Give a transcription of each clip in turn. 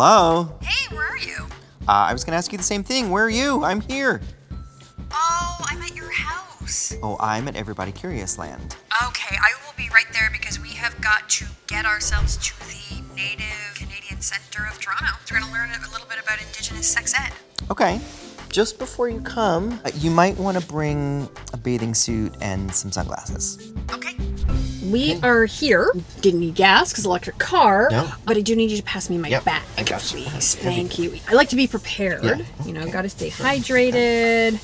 Hello? Hey, where are you? I was gonna ask you the same thing. Where are you? I'm here. Oh, I'm at your house. Oh, I'm at Everybody Curious Land. Okay, I will be right there because we have got to get ourselves to the Native Canadian Centre of Toronto. So we're gonna learn a little bit about Indigenous sex ed. Okay. Just before you come, you might want to bring a bathing suit and some sunglasses. Okay. We are here. Didn't need gas because electric car. No. But I do need you to pass me my bag, I got you. please. Thank you. I like to be prepared. Yeah. You know, got to stay hydrated.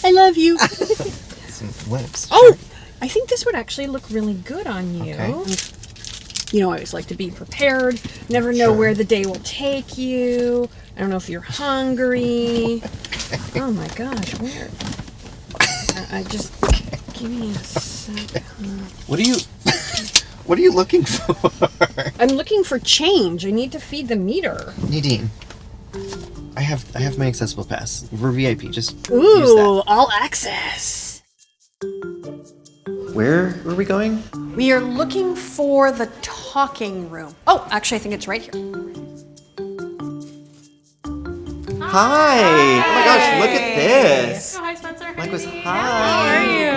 I love you. Some lips. Oh, I think this would actually look really good on you. Okay. You know, I always like to be prepared. Never know where the day will take you. I don't know if you're hungry. Oh my gosh, where? I just give me a second. What are you looking for? I'm looking for change. I need to feed the meter. Nadine, I have my accessible pass. We're VIP. Just use Ooh, that. all access. Where are we going? We are looking for the talking room. Oh, actually, I think it's right here. Hi. Oh my gosh, look at this. Oh, hi, Spencer. Mike was Nadine. hi. How are you?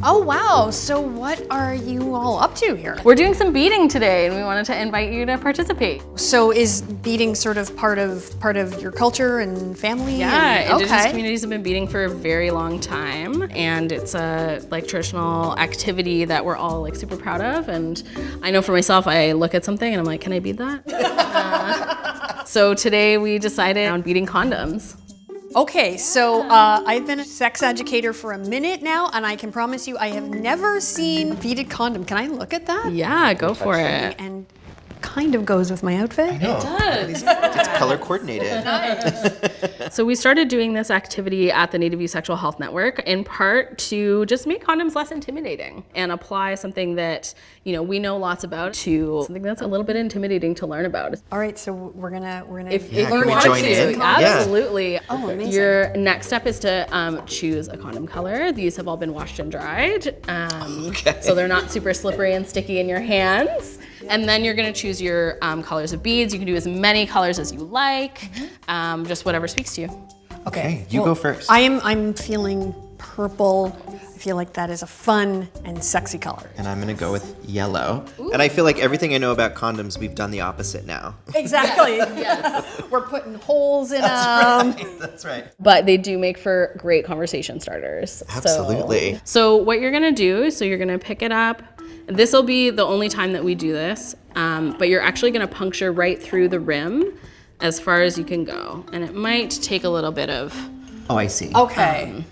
Oh, wow. So what are you all up to here? We're doing some beading today, and we wanted to invite you to participate. So is beading sort of part of your culture and family? Yeah, and, Indigenous communities have been beading for a very long time, and it's a traditional activity that we're all super proud of. And I know for myself, I look at something and I'm like, can I bead that? So today we decided on beading condoms. Okay, so I've been a sex educator for a minute now, and I can promise you I have never seen a beaded condom. Can I look at that? Yeah, go for it. And kind of goes with my outfit. I know. It does. It's color coordinated. So we started doing this activity at the Native Youth Sexual Health Network in part to just make condoms less intimidating and apply something that, we know lots about to something that's a little bit intimidating to learn about. All right, so we're gonna If Yeah, you can we want join to, in? Yeah. absolutely. Oh, amazing. Your next step is to choose a condom color. These have all been washed and dried, so they're not super slippery and sticky in your hands. And then you're gonna choose your colors of beads. You can do as many colors as you like, just whatever speaks to you. Okay, you go first. I'm feeling purple. I feel like that is a fun and sexy color. And I'm gonna go with yellow. Ooh. And I feel like everything I know about condoms, we've done the opposite now. Exactly. Yes. We're putting holes in them. That's right. But they do make for great conversation starters. Absolutely. So what you're gonna do, you're gonna pick it up. This will be the only time that we do this, but you're actually gonna puncture right through the rim as far as you can go. And it might take a little bit of Oh, I see. Okay.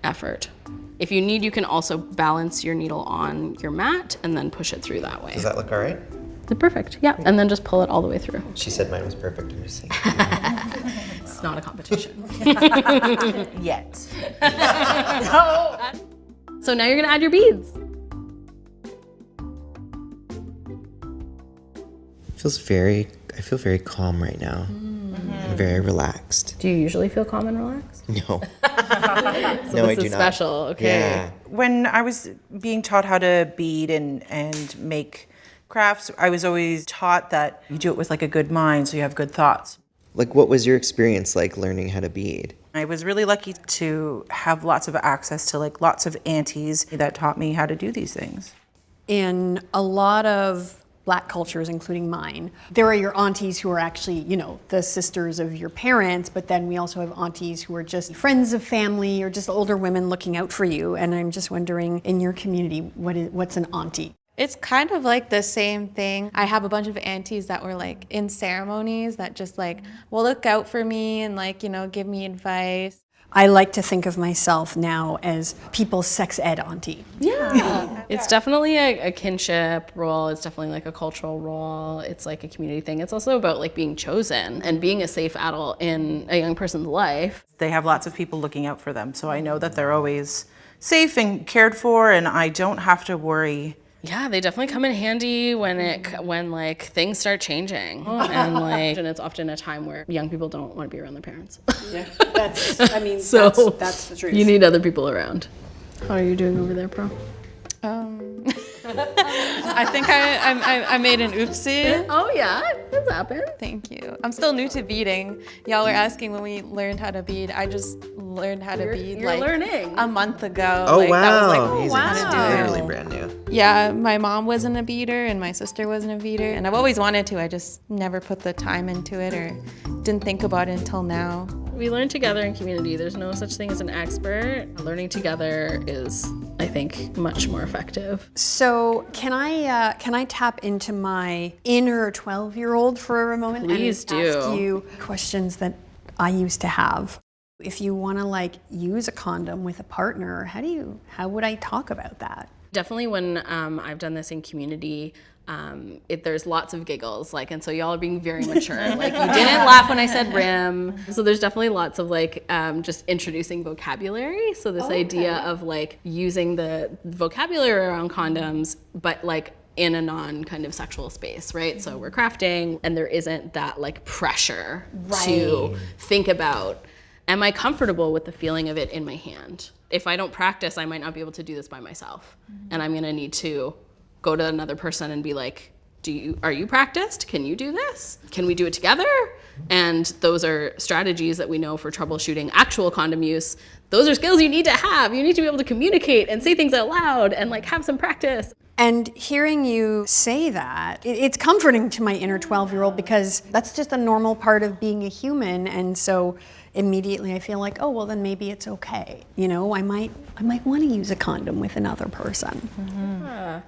effort. If you need, you can also balance your needle on your mat and then push it through that way. Does that look all right? Perfect, yeah. And then just pull it all the way through. She said mine was perfect. I'm just saying. It's not a competition. Yet. So now you're gonna add your beads. I feel very calm right now. And very relaxed. Do you usually feel calm and relaxed? No. So No, I this do is not. special, okay. Yeah. When I was being taught how to bead and make crafts, I was always taught that you do it with a good mind, so you have good thoughts. Like, what was your experience like learning how to bead? I was really lucky to have lots of access to lots of aunties that taught me how to do these things. In a lot of Black cultures, including mine, there are your aunties who are actually, the sisters of your parents, but then we also have aunties who are just friends of family or just older women looking out for you. And I'm just wondering, in your community, what's an auntie? It's kind of like the same thing. I have a bunch of aunties that were in ceremonies that just will look out for me and give me advice. I like to think of myself now as people's sex ed auntie. Yeah. It's definitely a kinship role. It's definitely a cultural role. It's a community thing. It's also about being chosen and being a safe adult in a young person's life. They have lots of people looking out for them, so I know that they're always safe and cared for, and I don't have to worry. Yeah, they definitely come in handy when things start changing, and it's often a time where young people don't want to be around their parents. Yeah, that's the truth. You need other people around. How are you doing over there, Pearl? I think I made an oopsie. Oh yeah, it's happened. Thank you. I'm still new to beading. Y'all were asking when we learned how to bead. I just learned how to bead You're learning. a month ago. Oh, like, wow. That was like Amazing. how to do it. Totally brand new. Yeah, my mom wasn't a beader and my sister wasn't a beader, and I've always wanted to. I just never put the time into it or didn't think about it until now. We learn together in community. There's no such thing as an expert. Learning together is, I think, much more effective. So can I tap into my inner 12-year-old for a moment? Please and do. Ask you questions that I used to have. If you want to use a condom with a partner, how would I talk about that? Definitely when I've done this in community, there's lots of giggles, and so y'all are being very mature. You didn't laugh when I said rim. So there's definitely lots of just introducing vocabulary. So this idea of using the vocabulary around condoms, but in a non kind of sexual space, right? So we're crafting and there isn't that pressure to think about, am I comfortable with the feeling of it in my hand? If I don't practice, I might not be able to do this by myself. And I'm gonna need to go to another person and be like, are you practiced? Can you do this? Can we do it together? And those are strategies that we know for troubleshooting actual condom use. Those are skills you need to have. You need to be able to communicate and say things out loud and have some practice. And hearing you say that, it's comforting to my inner 12-year-old because that's just a normal part of being a human. And so immediately I feel like, oh, well, then maybe it's okay. I might want to use a condom with another person. Mm-hmm.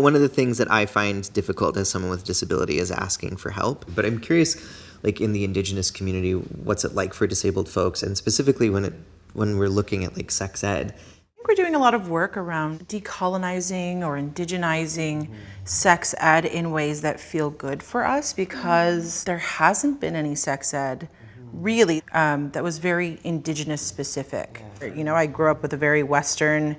One of the things that I find difficult as someone with disability is asking for help. But I'm curious, in the Indigenous community, what's it like for disabled folks? And specifically when we're looking at sex ed. We're doing a lot of work around decolonizing or indigenizing sex ed in ways that feel good for us because there hasn't been any sex ed really that was very Indigenous specific. I grew up with a very Western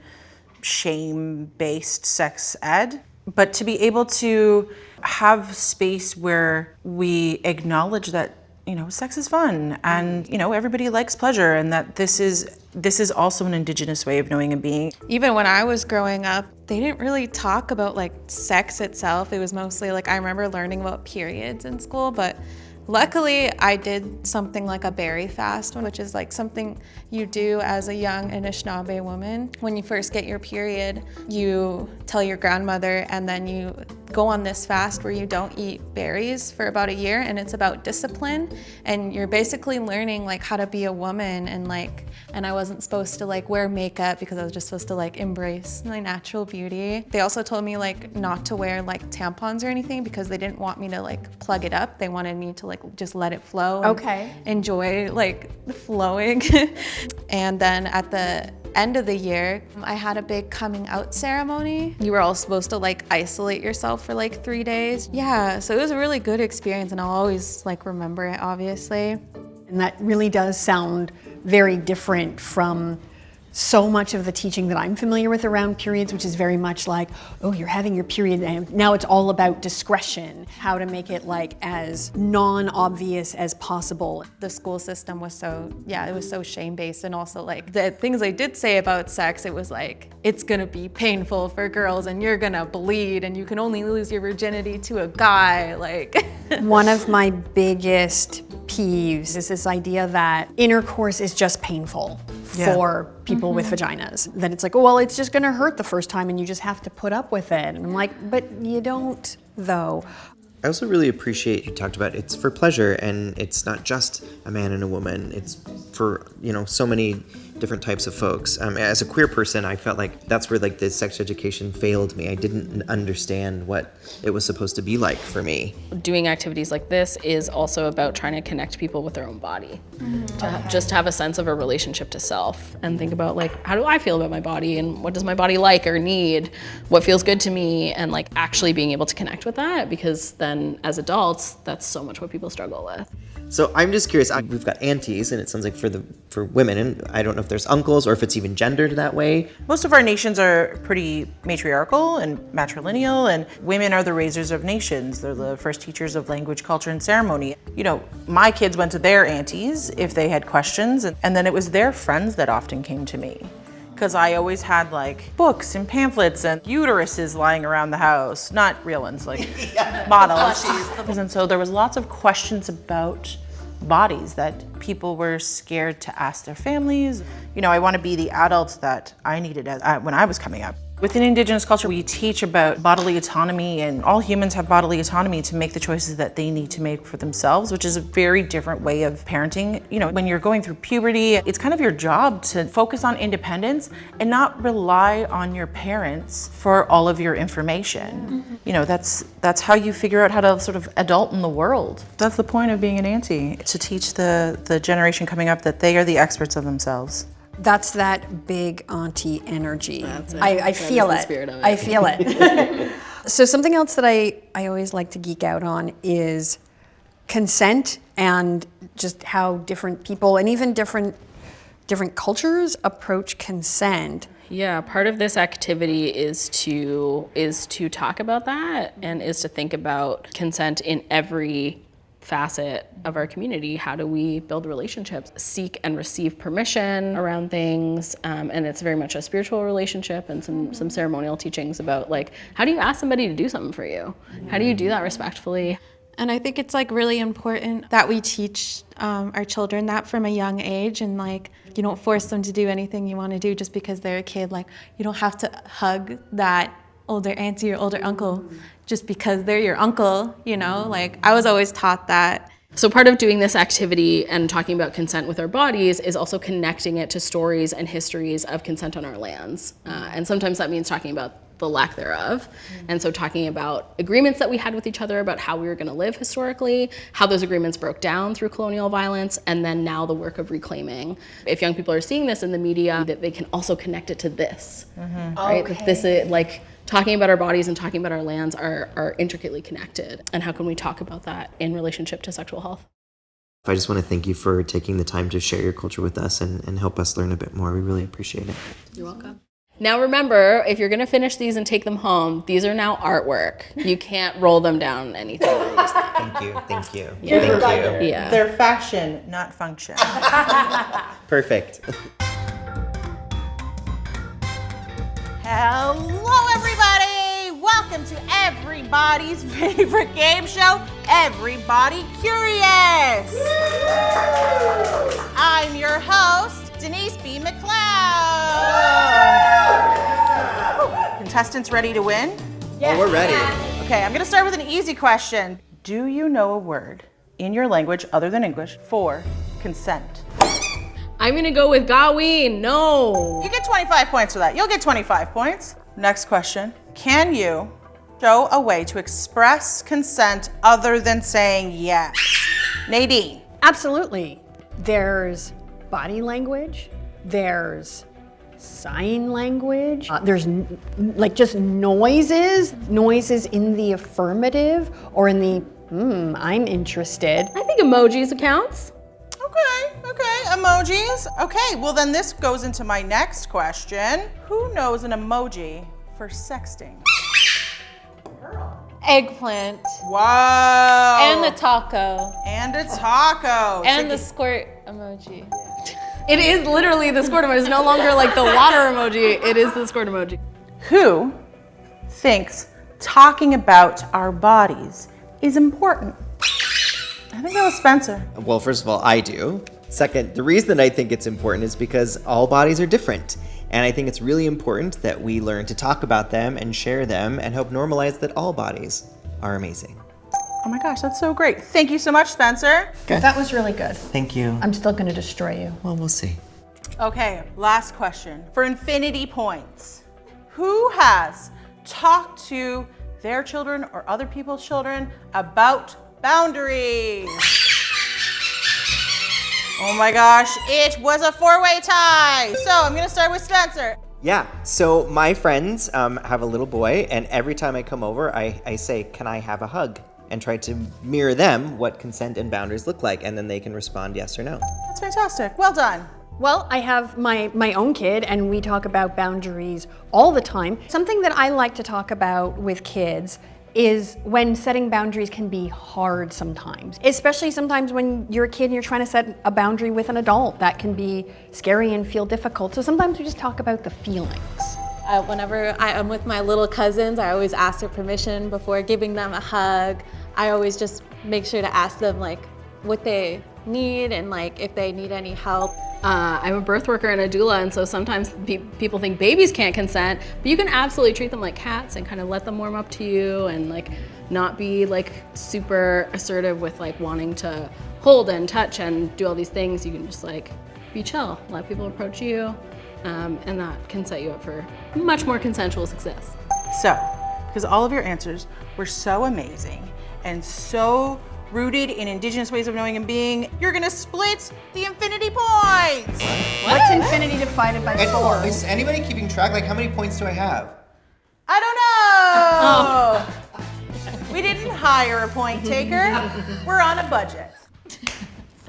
shame-based sex ed, but to be able to have space where we acknowledge that sex is fun and everybody likes pleasure and that this is also an Indigenous way of knowing and being. Even when I was growing up, they didn't really talk about sex itself. It was mostly I remember learning about periods in school, but luckily I did something like a berry fast, which is something you do as a young Anishinaabe woman. When you first get your period, you tell your grandmother and then you go on this fast where you don't eat berries for about a year, and it's about discipline, and you're basically learning how to be a woman, and I wasn't supposed to wear makeup because I was just supposed to embrace my natural beauty. They also told me not to wear tampons or anything because they didn't want me to plug it up. They wanted me to just let it flow and enjoy flowing. And then at the end of the year, I had a big coming out ceremony. You were all supposed to isolate yourself for 3 days. Yeah, so it was a really good experience and I'll always remember it, obviously. And that really does sound very different from so much of the teaching that I'm familiar with around periods, which is very much oh, you're having your period, and now it's all about discretion, how to make it as non-obvious as possible. The school system was it was so shame-based, and also the things they did say about sex, it was it's gonna be painful for girls and you're gonna bleed and you can only lose your virginity to a guy, One of my biggest peeves is this idea that intercourse is just painful for people with vaginas. That it's oh, well, it's just gonna hurt the first time and you just have to put up with it. And I'm but you don't, though. I also really appreciate you talked about it's for pleasure and it's not just a man and a woman. It's for, so many different types of folks. As a queer person, I felt that's where the sex education failed me. I didn't understand what it was supposed to be like for me. Doing activities like this is also about trying to connect people with their own body. Just have a sense of a relationship to self and think about how do I feel about my body and what does my body like or need? What feels good to me? And actually being able to connect with that, because then as adults, that's so much what people struggle with. So I'm just curious, we've got aunties, and it sounds like for women, and I don't know if there's uncles or if it's even gendered that way. Most of our nations are pretty matriarchal and matrilineal, and women are the raisers of nations. They're the first teachers of language, culture, and ceremony. My kids went to their aunties if they had questions, and then it was their friends that often came to me. because I always had like books and pamphlets and uteruses lying around the house, not real ones, like models. And so there was lots of questions about bodies that people were scared to ask their families. You know, I want to be the adult that I needed when I was coming up. Within Indigenous culture, we teach about bodily autonomy, and all humans have bodily autonomy to make the choices that they need to make for themselves, which is a very different way of parenting. You know, when you're going through puberty, it's kind of your job to focus on independence and not rely on your parents for all of your information. You know, that's how you figure out how to sort of adult in the world. That's the point of being an auntie, to teach the generation coming up that they are the experts of themselves. That's that big auntie energy. That's it. I That feel is the it. spirit of it. I feel it. So something else that I always like to geek out on is consent, and just how different people and even different cultures approach consent. Yeah, part of this activity is to talk about that, and is to think about consent in every facet of our community. How do we build relationships, seek and receive permission around things, and it's very much a spiritual relationship, and some ceremonial teachings about like, how do you ask somebody to do something for you? How do you do that respectfully? And I think it's like really important that we teach our children that from a young age, and like, you don't force them to do anything you want to do just because they're a kid. Like, you don't have to hug that older auntie or older uncle just because they're your uncle, you know? Like, I was always taught that. So part of doing this activity and talking about consent with our bodies is also connecting it to stories and histories of consent on our lands. And sometimes that means talking about the lack thereof. And so talking about agreements that we had with each other about how we were going to live historically, how those agreements broke down through colonial violence, and then now the work of reclaiming. If young people are seeing this in the media, that they can also connect it to this, right? Okay. That this is like, talking about our bodies and talking about our lands are intricately connected. And how can we talk about that in relationship to sexual health? I just want to thank you for taking the time to share your culture with us and help us learn a bit more. We really appreciate it. You're welcome. Now remember, if you're gonna finish these and take them home, these are now artwork. You can't roll them down anything or use them. Thank you. Thank you. Yeah. Thank you. Yeah. They're fashion, not function. Perfect. Hello, everybody! Welcome to everybody's favorite game show, Everybody Curious! I'm your host, Denise B. McLeod. Contestants ready to win? Oh, we're ready. Okay, I'm gonna start with an easy question. Do you know a word in your language other than English for consent? I'm gonna go with Gaween. No. You get 25 points for that. You'll get 25 points. Next question. Can you show a way to express consent other than saying yes? Nadine. Absolutely. There's body language, there's sign language, there's like just noises in the affirmative or in the, I'm interested. I think emojis counts. Okay, emojis. Okay, well then this goes into my next question. Who knows an emoji for sexting? Eggplant. Wow. And the taco. And a taco. And the squirt emoji. It is literally the squirt emoji. It's no longer like the water emoji. It is the squirt emoji. Who thinks talking about our bodies is important? I think that was Spencer. Well, first of all, I do. Second, the reason I think it's important is because all bodies are different. And I think it's really important that we learn to talk about them and share them and help normalize that all bodies are amazing. Oh my gosh, that's so great. Thank you so much, Spencer. That was really good. Thank you. I'm still gonna destroy you. Well, we'll see. Okay, last question. For infinity points, who has talked to their children or other people's children about boundaries? Oh my gosh, it was a four-way tie. So I'm gonna start with Spencer. Yeah, so my friends have a little boy, and every time I come over, I say, can I have a hug? And try to mirror them what consent and boundaries look like, and then they can respond yes or no. That's fantastic, well done. Well, I have my own kid, and we talk about boundaries all the time. Something that I like to talk about with kids is when setting boundaries can be hard sometimes, especially sometimes when you're a kid and you're trying to set a boundary with an adult. That can be scary and feel difficult. So sometimes we just talk about the feelings. Whenever I am with my little cousins, I always ask their permission before giving them a hug. I always just make sure to ask them like what they need and like if they need any help. I'm a birth worker and a doula, and so sometimes people think babies can't consent, but you can absolutely treat them like cats and kind of let them warm up to you and like not be like super assertive with like wanting to hold and touch and do all these things. You can just like be chill, let people approach you, and that can set you up for much more consensual success. So, because all of your answers were so amazing and so rooted in Indigenous ways of knowing and being, you're gonna split the infinity points. What's infinity divided by 4? Is anybody keeping track? Like, how many points do I have? I don't know. We didn't hire a point taker. We're on a budget.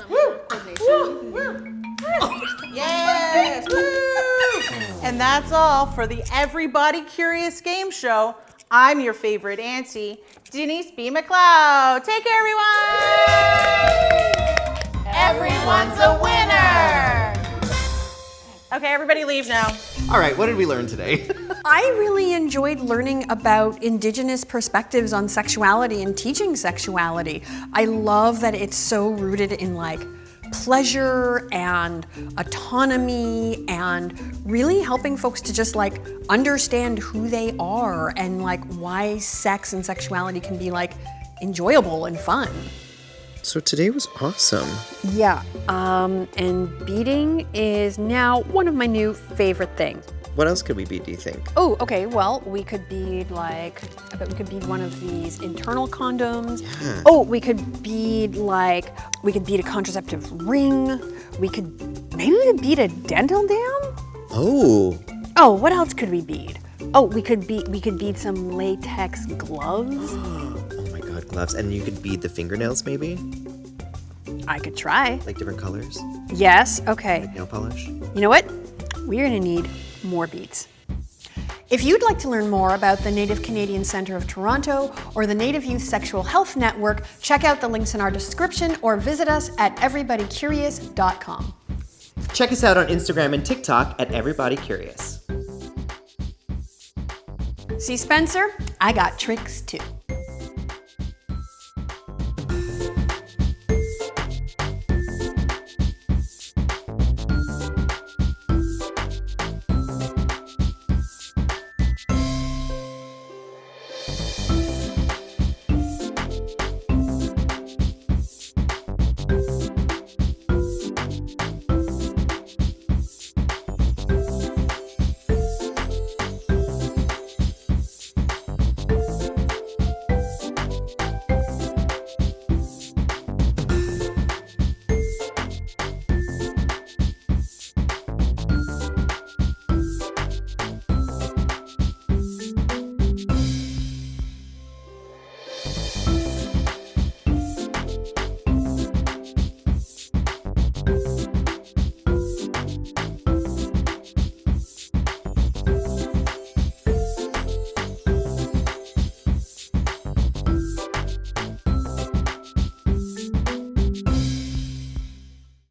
Woo! Woo! Woo! Yes! Woo! And that's all for the Everybody Curious Game Show. I'm your favorite auntie, Denise B. McLeod. Take care, everyone! Everyone's a winner! Okay, everybody leave now. All right, what did we learn today? I really enjoyed learning about Indigenous perspectives on sexuality and teaching sexuality. I love that it's so rooted in like pleasure and autonomy and really helping folks to just like understand who they are and like why sex and sexuality can be like enjoyable and fun. So today was awesome. Yeah, and beading is now one of my new favorite things. What else could we be, do you think? Oh, okay, well, we could bead like, I bet we could bead one of these internal condoms. Yeah. Oh, we could bead like, we could bead a contraceptive ring. Maybe we could bead a dental dam? Oh. Oh, what else could we bead? Oh, we could bead some latex gloves. Oh my God, gloves. And you could bead the fingernails maybe? I could try. Like different colors? Yes, okay. Like nail polish? You know what? We're gonna need more beads. If you'd like to learn more about the Native Canadian Centre of Toronto or the Native Youth Sexual Health Network, check out the links in our description or visit us at everybodycurious.com. Check us out on Instagram and TikTok at Everybody Curious. See, Spencer? I got tricks too.